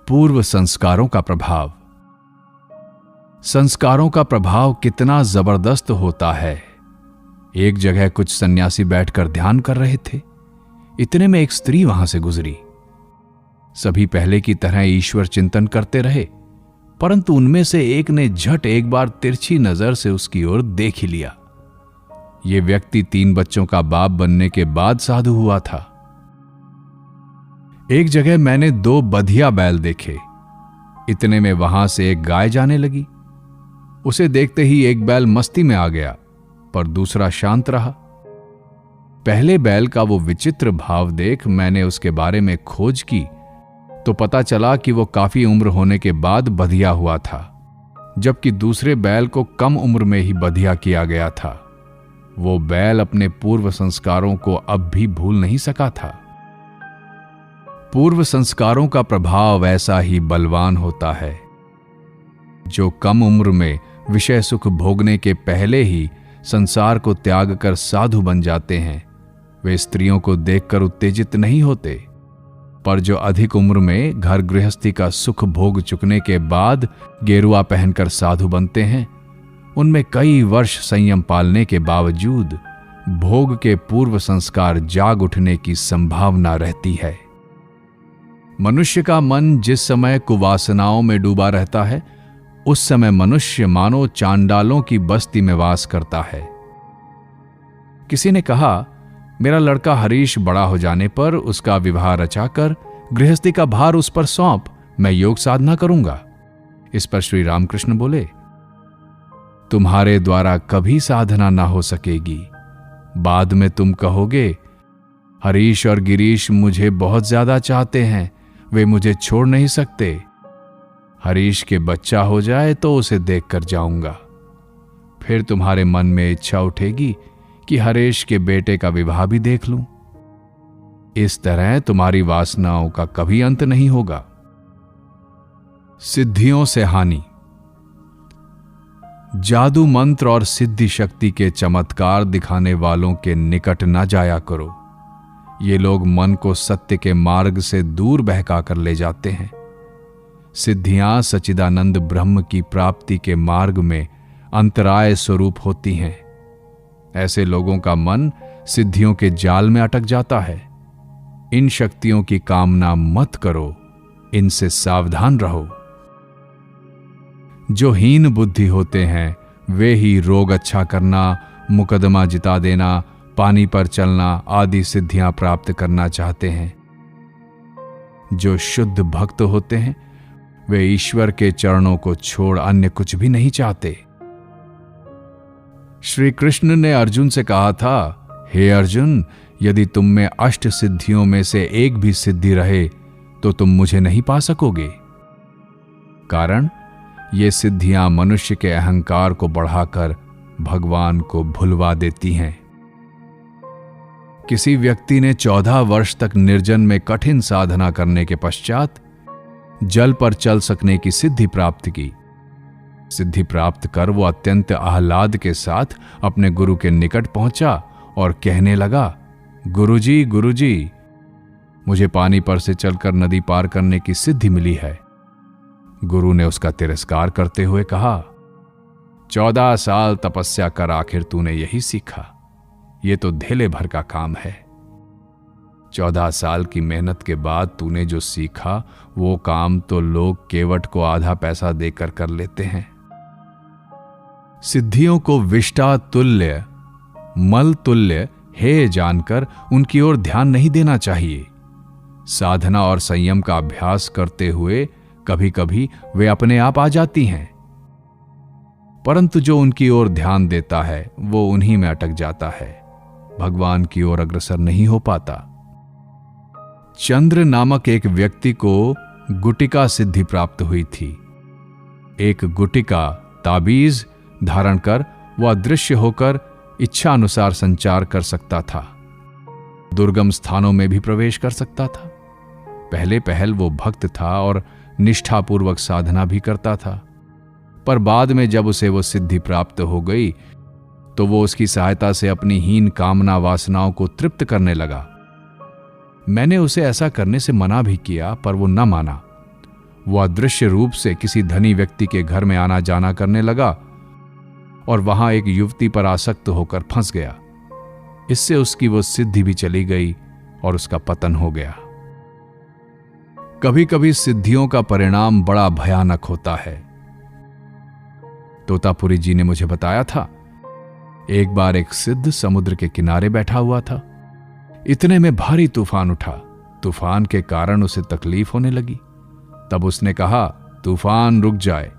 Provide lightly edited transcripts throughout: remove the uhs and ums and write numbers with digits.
पूर्व संस्कारों का प्रभाव। संस्कारों का प्रभाव कितना जबरदस्त होता है। एक जगह कुछ सन्यासी बैठकर ध्यान कर रहे थे। इतने में एक स्त्री वहां से गुजरी। सभी पहले की तरह ईश्वर चिंतन करते रहे, परंतु उनमें से एक ने झट एक बार तिरछी नजर से उसकी ओर देख ही लिया। यह व्यक्ति 3 बच्चों का बाप बनने के बाद साधु हुआ था। एक जगह मैंने 2 बधिया बैल देखे। इतने में वहां से एक गाय जाने लगी। उसे देखते ही एक बैल मस्ती में आ गया, पर दूसरा शांत रहा। पहले बैल का वो विचित्र भाव देख मैंने उसके बारे में खोज की तो पता चला कि वो काफी उम्र होने के बाद बधिया हुआ था, जबकि दूसरे बैल को कम उम्र में ही बधिया किया गया था। वो बैल अपने पूर्व संस्कारों को अब भी भूल नहीं सका था। पूर्व संस्कारों का प्रभाव ऐसा ही बलवान होता है। जो कम उम्र में विषय सुख भोगने के पहले ही संसार को त्याग कर साधु बन जाते हैं, वे स्त्रियों को देखकर उत्तेजित नहीं होते, पर जो अधिक उम्र में घर गृहस्थी का सुख भोग चुकने के बाद गेरुआ पहनकर साधु बनते हैं, उनमें कई वर्ष संयम पालने के बावजूद भोग के पूर्व संस्कार जाग उठने की संभावना रहती है। मनुष्य का मन जिस समय कुवासनाओं में डूबा रहता है, उस समय मनुष्य मानो चांडालों की बस्ती में वास करता है। किसी ने कहा, मेरा लड़का हरीश बड़ा हो जाने पर उसका विवाह रचाकर गृहस्थी का भार उस पर सौंप मैं योग साधना करूंगा। इस पर श्री रामकृष्ण बोले, तुम्हारे द्वारा कभी साधना ना हो सकेगी। बाद में तुम कहोगे, हरीश और गिरीश मुझे बहुत ज्यादा चाहते हैं, वे मुझे छोड़ नहीं सकते। हरीश के बच्चा हो जाए तो उसे देखकर जाऊंगा। फिर तुम्हारे मन में इच्छा उठेगी कि हरीश के बेटे का विवाह भी देख लूं। इस तरह तुम्हारी वासनाओं का कभी अंत नहीं होगा। सिद्धियों से हानि। जादू मंत्र और सिद्धि शक्ति के चमत्कार दिखाने वालों के निकट न जाया करो। ये लोग मन को सत्य के मार्ग से दूर बहका कर ले जाते हैं। सिद्धियां सच्चिदानंद ब्रह्म की प्राप्ति के मार्ग में अंतराय स्वरूप होती हैं। ऐसे लोगों का मन सिद्धियों के जाल में अटक जाता है। इन शक्तियों की कामना मत करो, इनसे सावधान रहो। जो हीन बुद्धि होते हैं वे ही रोग अच्छा करना, मुकदमा जिता देना, पानी पर चलना आदि सिद्धियां प्राप्त करना चाहते हैं। जो शुद्ध भक्त होते हैं वे ईश्वर के चरणों को छोड़ अन्य कुछ भी नहीं चाहते। श्री कृष्ण ने अर्जुन से कहा था, हे अर्जुन, यदि तुम में 8 सिद्धियों में से एक भी सिद्धि रहे तो तुम मुझे नहीं पा सकोगे। कारण ये सिद्धियां मनुष्य के अहंकार को बढ़ाकर भगवान को भुलवा देती हैं। किसी व्यक्ति ने 14 वर्ष तक निर्जन में कठिन साधना करने के पश्चात जल पर चल सकने की सिद्धि प्राप्त की। सिद्धि प्राप्त कर वो अत्यंत आह्लाद के साथ अपने गुरु के निकट पहुंचा और कहने लगा, गुरुजी, गुरुजी, मुझे पानी पर से चलकर नदी पार करने की सिद्धि मिली है। गुरु ने उसका तिरस्कार करते हुए कहा, 14 साल तपस्या कर आखिर तूने यही सीखा? ये तो धेले भर का काम है। 14 साल की मेहनत के बाद तूने जो सीखा वो काम तो लोग केवट को आधा पैसा देकर कर लेते हैं। सिद्धियों को विष्टा तुल्य, मल तुल्य हे जानकर उनकी ओर ध्यान नहीं देना चाहिए। साधना और संयम का अभ्यास करते हुए कभी कभी वे अपने आप आ जाती हैं, परंतु जो उनकी ओर ध्यान देता है वो उन्हीं में अटक जाता है, भगवान की ओर अग्रसर नहीं हो पाता। चंद्र नामक एक व्यक्ति को गुटिका सिद्धि प्राप्त हुई थी। एक गुटिका ताबीज धारण कर वह अदृश्य होकर इच्छा अनुसार संचार कर सकता था। दुर्गम स्थानों में भी प्रवेश कर सकता था। पहले पहल वो भक्त था और निष्ठापूर्वक साधना भी करता था, पर बाद में जब उसे वो सिद्धि प्राप्त हो गई तो वो उसकी सहायता से अपनी हीन कामना वासनाओं को तृप्त करने लगा। मैंने उसे ऐसा करने से मना भी किया, पर वो न माना। वह अदृश्य रूप से किसी धनी व्यक्ति के घर में आना जाना करने लगा और वहां एक युवती पर आसक्त होकर फंस गया। इससे उसकी वो सिद्धि भी चली गई और उसका पतन हो गया। कभी कभी सिद्धियों का परिणाम बड़ा भयानक होता है। तोतापुरी जी ने मुझे बताया था, एक बार एक सिद्ध समुद्र के किनारे बैठा हुआ था। इतने में भारी तूफान उठा। तूफान के कारण उसे तकलीफ होने लगी। तब उसने कहा, तूफान रुक जाए।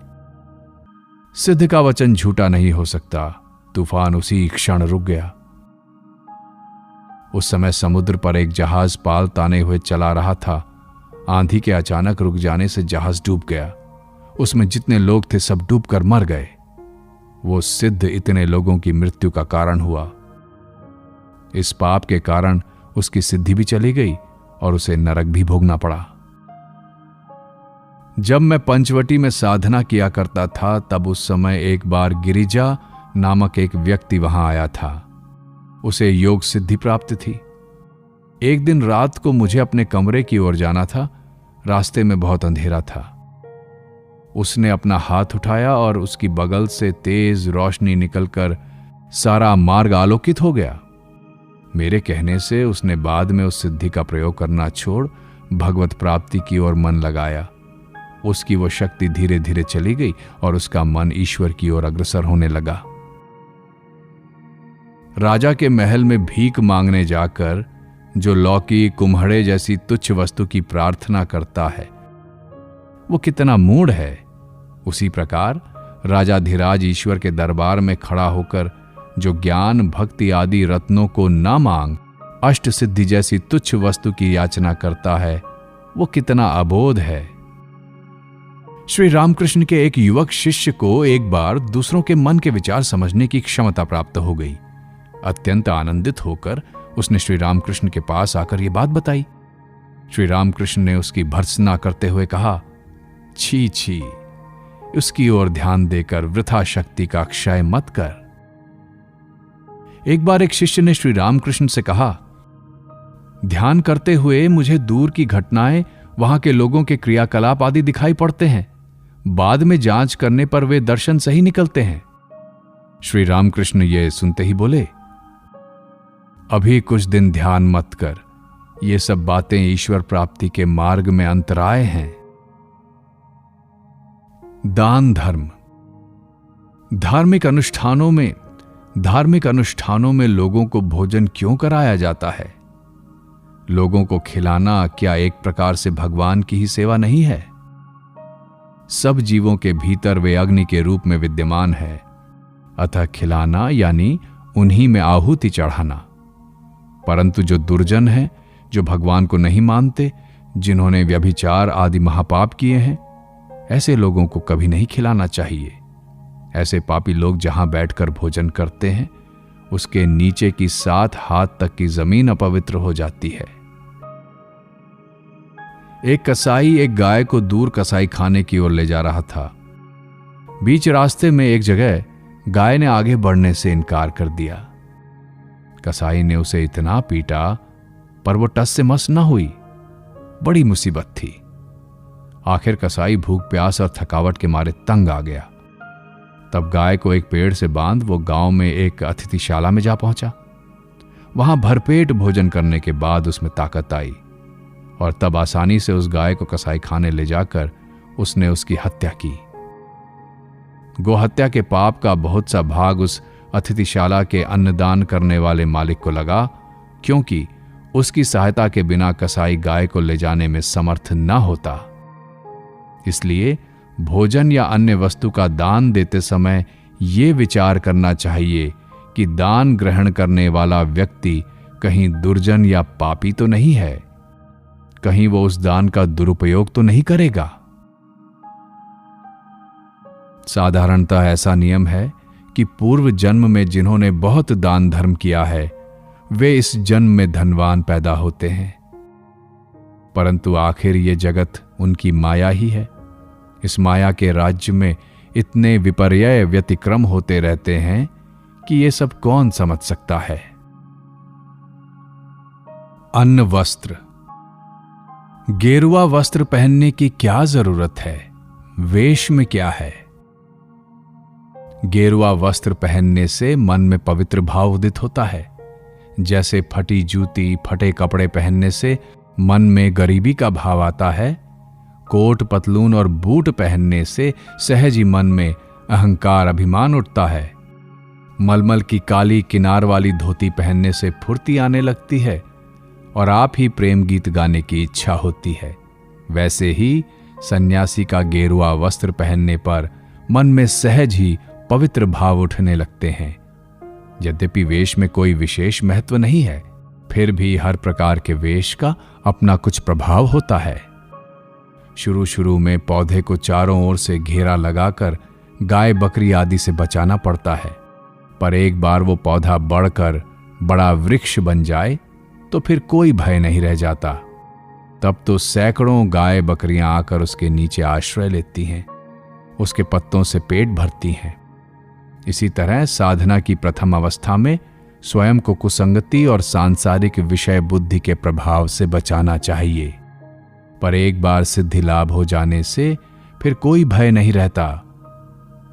सिद्ध का वचन झूठा नहीं हो सकता। तूफान उसी क्षण रुक गया। उस समय समुद्र पर एक जहाज पाल ताने हुए चला रहा था। आंधी के अचानक रुक जाने से जहाज डूब गया। उसमें जितने लोग थे सब डूबकर मर गए। वो सिद्ध इतने लोगों की मृत्यु का कारण हुआ। इस पाप के कारण उसकी सिद्धि भी चली गई और उसे नरक भी भोगना पड़ा। जब मैं पंचवटी में साधना किया करता था, तब उस समय एक बार गिरिजा नामक एक व्यक्ति वहां आया था। उसे योग सिद्धि प्राप्त थी। एक दिन रात को मुझे अपने कमरे की ओर जाना था। रास्ते में बहुत अंधेरा था। उसने अपना हाथ उठाया और उसकी बगल से तेज रोशनी निकलकर सारा मार्ग आलोकित हो गया। मेरे कहने से उसने बाद में उस सिद्धि का प्रयोग करना छोड़ भगवत प्राप्ति की ओर मन लगाया। उसकी वो शक्ति धीरे धीरे चली गई और उसका मन ईश्वर की ओर अग्रसर होने लगा। राजा के महल में भीख मांगने जाकर जो लौकी कुम्हड़े जैसी तुच्छ वस्तु की प्रार्थना करता है, वो कितना मूढ़ है। उसी प्रकार राजाधिराज ईश्वर के दरबार में खड़ा होकर जो ज्ञान भक्ति आदि रत्नों को ना मांग अष्ट सिद्धि जैसी तुच्छ वस्तु की याचना करता है, वो कितना अबोध है। श्री रामकृष्ण के एक युवक शिष्य को एक बार दूसरों के मन के विचार समझने की क्षमता प्राप्त हो गई। अत्यंत आनंदित होकर उसने श्री रामकृष्ण के पास आकर यह बात बताई। श्री रामकृष्ण ने उसकी भर्त्सना करते हुए कहा, छी छी, उसकी ओर ध्यान देकर वृथा शक्ति का क्षय मत कर। एक बार एक शिष्य ने श्री रामकृष्ण से कहा, ध्यान करते हुए मुझे दूर की घटनाएं, वहां के लोगों के क्रियाकलाप आदि दिखाई पड़ते हैं। बाद में जांच करने पर वे दर्शन सही निकलते हैं। श्री रामकृष्ण ये सुनते ही बोले, अभी कुछ दिन ध्यान मत कर। ये सब बातें ईश्वर प्राप्ति के मार्ग में अंतराय हैं। दान धर्म। धार्मिक अनुष्ठानों में लोगों को भोजन क्यों कराया जाता है? लोगों को खिलाना क्या एक प्रकार से भगवान की ही सेवा नहीं है? सब जीवों के भीतर वे अग्नि के रूप में विद्यमान है। अतः खिलाना यानी उन्हीं में आहुति चढ़ाना। परंतु जो दुर्जन हैं, जो भगवान को नहीं मानते, जिन्होंने व्यभिचार आदि महापाप किए हैं, ऐसे लोगों को कभी नहीं खिलाना चाहिए। ऐसे पापी लोग जहां बैठकर भोजन करते हैं, उसके नीचे की 7 हाथ तक की जमीन अपवित्र हो जाती है। एक कसाई एक गाय को दूर कसाई खाने की ओर ले जा रहा था। बीच रास्ते में एक जगह गाय ने आगे बढ़ने से इनकार कर दिया। कसाई ने उसे इतना पीटा, पर वो टस से मस न हुई। बड़ी मुसीबत थी। आखिर कसाई भूख प्यास और थकावट के मारे तंग आ गया। तब गाय को एक पेड़ से बांध वो गांव में एक अतिथिशाला में जा पहुंचा। वहां भरपेट भोजन करने के बाद उसमें ताकत आई और तब आसानी से उस गाय को कसाई खाने ले जाकर उसने उसकी हत्या की। गोहत्या के पाप का बहुत सा भाग उस अतिथिशाला के अन्नदान करने वाले मालिक को लगा, क्योंकि उसकी सहायता के बिना कसाई गाय को ले जाने में समर्थ न होता। इसलिए भोजन या अन्य वस्तु का दान देते समय ये विचार करना चाहिए कि दान ग्रहण करने वाला व्यक्ति कहीं दुर्जन या पापी तो नहीं है, कहीं वो उस दान का दुरुपयोग तो नहीं करेगा। साधारणतः ऐसा नियम है कि पूर्व जन्म में जिन्होंने बहुत दान धर्म किया है, वे इस जन्म में धनवान पैदा होते हैं। परंतु आखिर ये जगत उनकी माया ही है। इस माया के राज्य में इतने विपर्यय व्यतिक्रम होते रहते हैं कि ये सब कौन समझ सकता है। अन्न वस्त्र। गेरुआ वस्त्र पहनने की क्या जरूरत है? वेश में क्या है? गेरुआ वस्त्र पहनने से मन में पवित्र भाव उदित होता है। जैसे फटी जूती, फटे कपड़े पहनने से मन में गरीबी का भाव आता है, कोट, पतलून और बूट पहनने से सहज ही मन में अहंकार, अभिमान उठता है। मलमल की काली किनार वाली धोती पहनने से फुर्ती आने लगती है और आप ही प्रेम गीत गाने की इच्छा होती है। वैसे ही सन्यासी का गेरुआ वस्त्र पहनने पर मन में सहज ही पवित्र भाव उठने लगते हैं। यद्यपि वेश में कोई विशेष महत्व नहीं है, फिर भी हर प्रकार के वेश का अपना कुछ प्रभाव होता है। शुरू शुरू में पौधे को चारों ओर से घेरा लगाकर गाय, बकरी आदि से बचाना पड़ता है, पर एक बार वो पौधा बढ़कर बड़ा वृक्ष बन जाए तो फिर कोई भय नहीं रह जाता। तब तो सैकड़ों गाय, बकरियां आकर उसके नीचे आश्रय लेती हैं, उसके पत्तों से पेट भरती हैं। इसी तरह साधना की प्रथम अवस्था में स्वयं को कुसंगति और सांसारिक विषय बुद्धि के प्रभाव से बचाना चाहिए, पर एक बार सिद्धि लाभ हो जाने से फिर कोई भय नहीं रहता।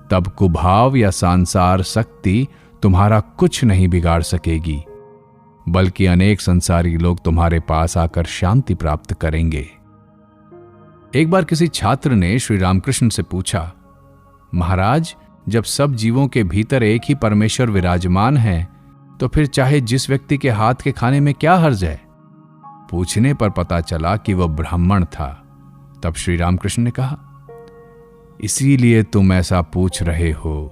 तब कुभाव या सांसार शक्ति तुम्हारा कुछ नहीं बिगाड़ सकेगी, बल्कि अनेक संसारी लोग तुम्हारे पास आकर शांति प्राप्त करेंगे। एक बार किसी छात्र ने श्री रामकृष्ण से पूछा, महाराज, जब सब जीवों के भीतर एक ही परमेश्वर विराजमान है तो फिर चाहे जिस व्यक्ति के हाथ के खाने में क्या हर्ज है? पूछने पर पता चला कि वह ब्राह्मण था। तब श्री रामकृष्ण ने कहा, इसीलिए तुम ऐसा पूछ रहे हो।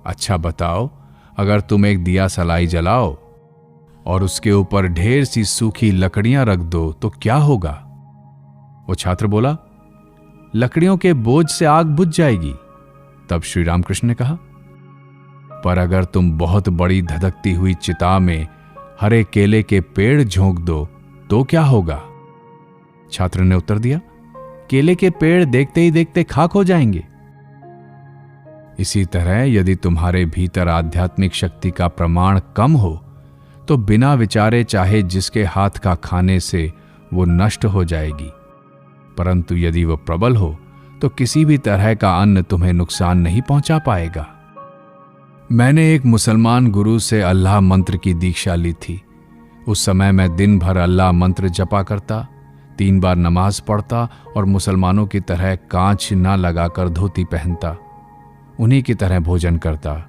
अच्छा बताओ, अगर तुम एक दिया सलाई जलाओ और उसके ऊपर ढेर सी सूखी लकड़ियां रख दो तो क्या होगा? वो छात्र बोला, लकड़ियों के बोझ से आग बुझ जाएगी। तब श्री रामकृष्ण ने कहा, पर अगर तुम बहुत बड़ी धधकती हुई चिता में हरे केले के पेड़ झोंक दो तो क्या होगा? छात्र ने उत्तर दिया, केले के पेड़ देखते ही देखते खाक हो जाएंगे। इसी तरह यदि तुम्हारे भीतर आध्यात्मिक शक्ति का प्रमाण कम हो तो बिना विचारे चाहे जिसके हाथ का खाने से वो नष्ट हो जाएगी, परंतु यदि वो प्रबल हो तो किसी भी तरह का अन्न तुम्हें नुकसान नहीं पहुंचा पाएगा। मैंने एक मुसलमान गुरु से अल्लाह मंत्र की दीक्षा ली थी। उस समय मैं दिन भर अल्लाह मंत्र जपा करता, 3 बार नमाज पढ़ता और मुसलमानों की तरह कांच न लगाकर धोती पहनता, उन्हीं की तरह भोजन करता।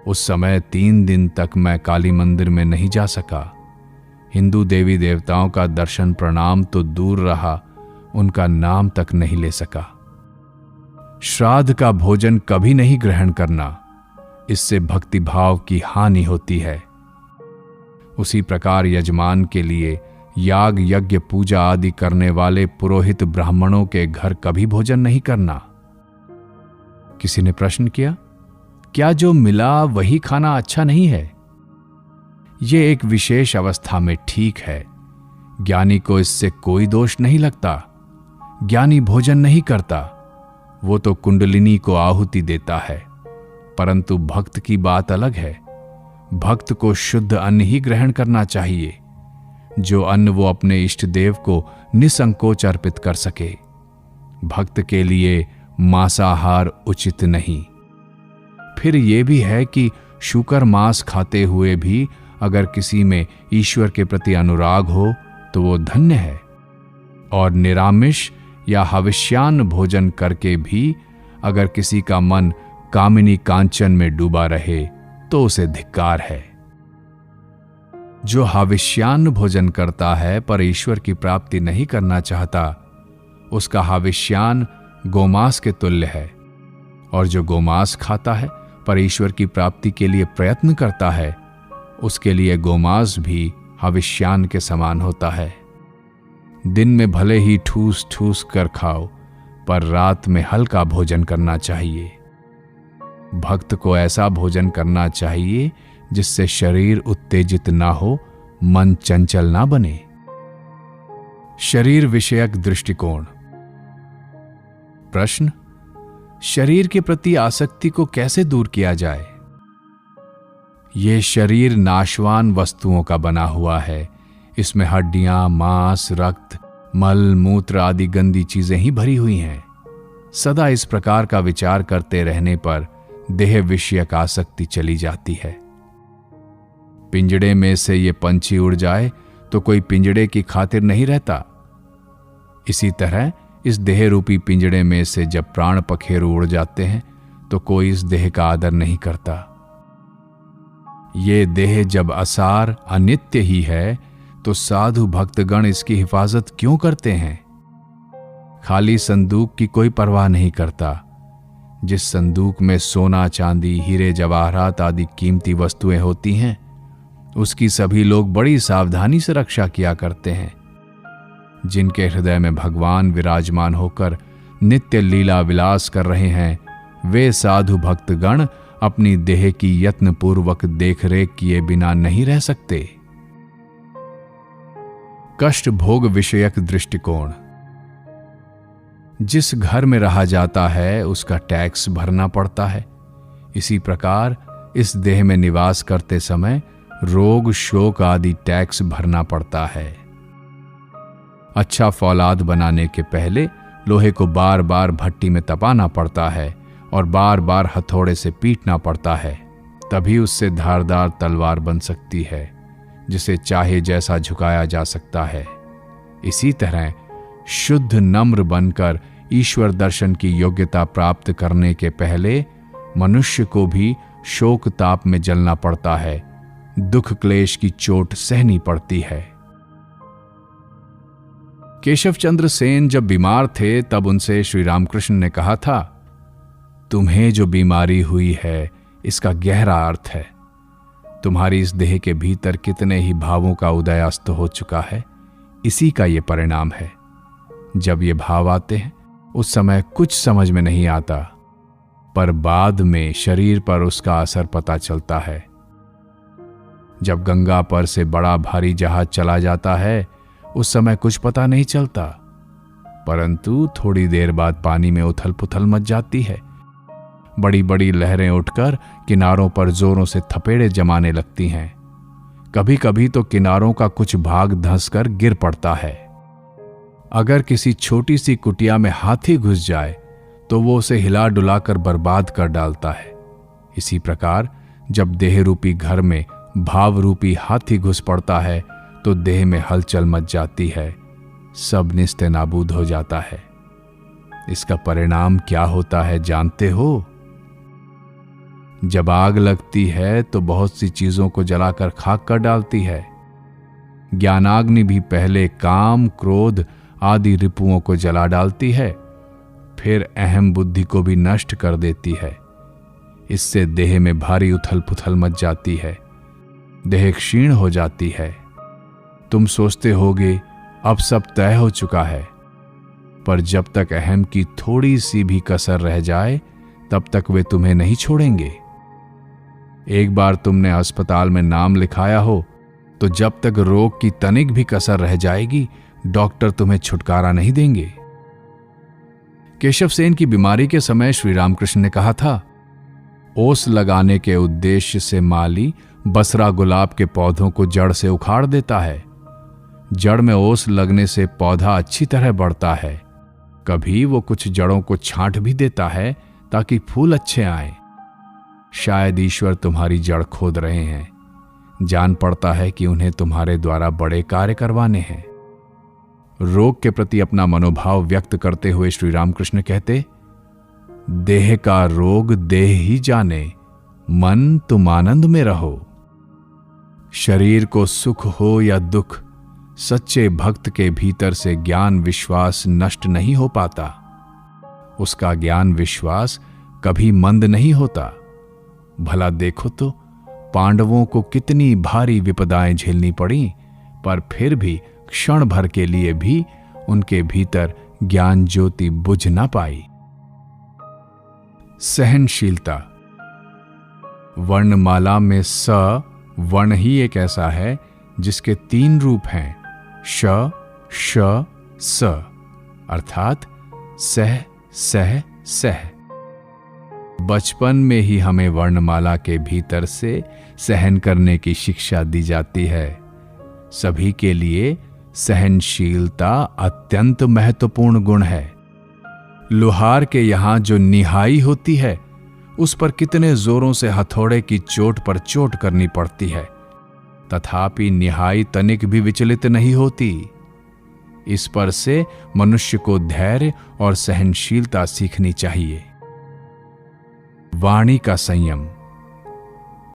उस समय 3 दिन तक मैं काली मंदिर में नहीं जा सका। हिंदू देवी देवताओं का दर्शन प्रणाम तो दूर रहा, उनका नाम तक नहीं ले सका। श्राद्ध का भोजन कभी नहीं ग्रहण करना, इससे भक्ति भाव की हानि होती है। उसी प्रकार यजमान के लिए याग, यज्ञ, पूजा आदि करने वाले पुरोहित ब्राह्मणों के घर कभी भोजन नहीं करना। किसी ने प्रश्न किया, क्या जो मिला वही खाना अच्छा नहीं है? यह एक विशेष अवस्था में ठीक है। ज्ञानी को इससे कोई दोष नहीं लगता। ज्ञानी भोजन नहीं करता, वो तो कुंडलिनी को आहुति देता है। परंतु भक्त की बात अलग है। भक्त को शुद्ध अन्न ही ग्रहण करना चाहिए, जो अन्न वो अपने इष्ट देव को निसंकोच अर्पित कर सके। भक्त के लिए मांसाहार उचित नहीं। फिर यह भी है कि शुकर मांस खाते हुए भी अगर किसी में ईश्वर के प्रति अनुराग हो तो वो धन्य है, और निरामिष या हविष्यान्न भोजन करके भी अगर किसी का मन कामिनी कांचन में डूबा रहे तो उसे धिक्कार है। जो हविष्यान्न भोजन करता है पर ईश्वर की प्राप्ति नहीं करना चाहता, उसका हविष्यान्न गोमांस के तुल्य है, और जो गोमांस खाता है पर ईश्वर की प्राप्ति के लिए प्रयत्न करता है, उसके लिए गोमांस भी हविष्यान्न के समान होता है। दिन में भले ही ठूस ठूस कर खाओ, पर रात में हल्का भोजन करना चाहिए। भक्त को ऐसा भोजन करना चाहिए जिससे शरीर उत्तेजित ना हो, मन चंचल ना बने। शरीर विषयक दृष्टिकोण। प्रश्न, शरीर के प्रति आसक्ति को कैसे दूर किया जाए? यह शरीर नाशवान वस्तुओं का बना हुआ है। इसमें हड्डियां, मांस, रक्त, मल मूत्र आदि गंदी चीजें ही भरी हुई हैं। सदा इस प्रकार का विचार करते रहने पर देह विषयक आसक्ति चली जाती है। पिंजड़े में से ये पंछी उड़ जाए तो कोई पिंजड़े की खातिर नहीं रहता। इसी तरह इस देह रूपी पिंजड़े में से जब प्राण पखेरु उड़ जाते हैं तो कोई इस देह का आदर नहीं करता। ये देह जब असार अनित्य ही है तो साधु भक्तगण इसकी हिफाजत क्यों करते हैं? खाली संदूक की कोई परवाह नहीं करता। जिस संदूक में सोना चांदी हीरे जवाहरात आदि कीमती वस्तुएं होती हैं, उसकी सभी लोग बड़ी सावधानी से रक्षा किया करते हैं। जिनके हृदय में भगवान विराजमान होकर नित्य लीला विलास कर रहे हैं, वे साधु भक्तगण अपनी देह की यत्नपूर्वक देखरेख किए बिना नहीं रह सकते। कष्ट भोग विषयक दृष्टिकोण। जिस घर में रहा जाता है उसका टैक्स भरना पड़ता है। इसी प्रकार इस देह में निवास करते समय रोग शोक आदि टैक्स भरना पड़ता है। अच्छा फौलाद बनाने के पहले लोहे को बार बार भट्टी में तपाना पड़ता है और बार बार हथौड़े से पीटना पड़ता है, तभी उससे धारदार तलवार बन सकती है जिसे चाहे जैसा झुकाया जा सकता है। इसी तरह शुद्ध नम्र बनकर ईश्वर दर्शन की योग्यता प्राप्त करने के पहले मनुष्य को भी शोक ताप में जलना पड़ता है, दुख क्लेश की चोट सहनी पड़ती है। केशव चंद्र सेन जब बीमार थे तब उनसे श्री रामकृष्ण ने कहा था, तुम्हें जो बीमारी हुई है इसका गहरा अर्थ है। तुम्हारी इस देह के भीतर कितने ही भावों का उदय अस्त हो चुका है, इसी का ये परिणाम है। जब ये भाव आते हैं उस समय कुछ समझ में नहीं आता, पर बाद में शरीर पर उसका असर पता चलता है। जब गंगा पर से बड़ा भारी जहाज चला जाता है उस समय कुछ पता नहीं चलता, परंतु थोड़ी देर बाद पानी में उथल पुथल मच जाती है। बड़ी बड़ी लहरें उठकर किनारों पर जोरों से थपेड़े जमाने लगती हैं। कभी कभी तो किनारों का कुछ भाग धंसकर गिर पड़ता है। अगर किसी छोटी सी कुटिया में हाथी घुस जाए तो वो उसे हिला डुलाकर बर्बाद कर डालता है। इसी प्रकार जब देह रूपी घर में भाव रूपी हाथी घुस पड़ता है तो देह में हलचल मच जाती है, सब निस्ते नाबूद हो जाता है। इसका परिणाम क्या होता है जानते हो? जब आग लगती है तो बहुत सी चीजों को जलाकर खाक कर डालती है। ज्ञानाग्नि भी पहले काम क्रोध आदि रिपुओं को जला डालती है, फिर अहम बुद्धि को भी नष्ट कर देती है। इससे देह में भारी उथल पुथल मच जाती है, देह क्षीण हो जाती है। तुम सोचते होगे अब सब तय हो चुका है, पर जब तक अहम की थोड़ी सी भी कसर रह जाए तब तक वे तुम्हें नहीं छोड़ेंगे। एक बार तुमने अस्पताल में नाम लिखाया हो तो जब तक रोग की तनिक भी कसर रह जाएगी डॉक्टर तुम्हें छुटकारा नहीं देंगे। केशव सेन की बीमारी के समय श्री रामकृष्ण ने कहा था, ओस लगाने के उद्देश्य से माली बसरा गुलाब के पौधों को जड़ से उखाड़ देता है। जड़ में ओस लगने से पौधा अच्छी तरह बढ़ता है। कभी वो कुछ जड़ों को छांट भी देता है ताकि फूल अच्छे आए। शायद ईश्वर तुम्हारी जड़ खोद रहे हैं। जान पड़ता है कि उन्हें तुम्हारे द्वारा बड़े कार्य करवाने हैं। रोग के प्रति अपना मनोभाव व्यक्त करते हुए श्री रामकृष्ण कहते, देह का रोग देह ही जाने, मन तुम आनंद में रहो। शरीर को सुख हो या दुख, सच्चे भक्त के भीतर से ज्ञान विश्वास नष्ट नहीं हो पाता। उसका ज्ञान विश्वास कभी मंद नहीं होता। भला देखो तो पांडवों को कितनी भारी विपदाएं झेलनी पड़ी, पर फिर भी क्षण भर के लिए भी उनके भीतर ज्ञान ज्योति बुझ ना पाई। सहनशीलता। वर्णमाला में स वर्ण ही एक ऐसा है जिसके 3 रूप हैं, श श स, अर्थात सह सह सह। बचपन में ही हमें वर्णमाला के भीतर से सहन करने की शिक्षा दी जाती है। सभी के लिए सहनशीलता अत्यंत महत्वपूर्ण गुण है। लोहार के यहां जो निहाई होती है, उस पर कितने जोरों से हथौड़े की चोट पर चोट करनी पड़ती है, तथापि निहाई तनिक भी विचलित नहीं होती। इस पर से मनुष्य को धैर्य और सहनशीलता सीखनी चाहिए। वाणी का संयम।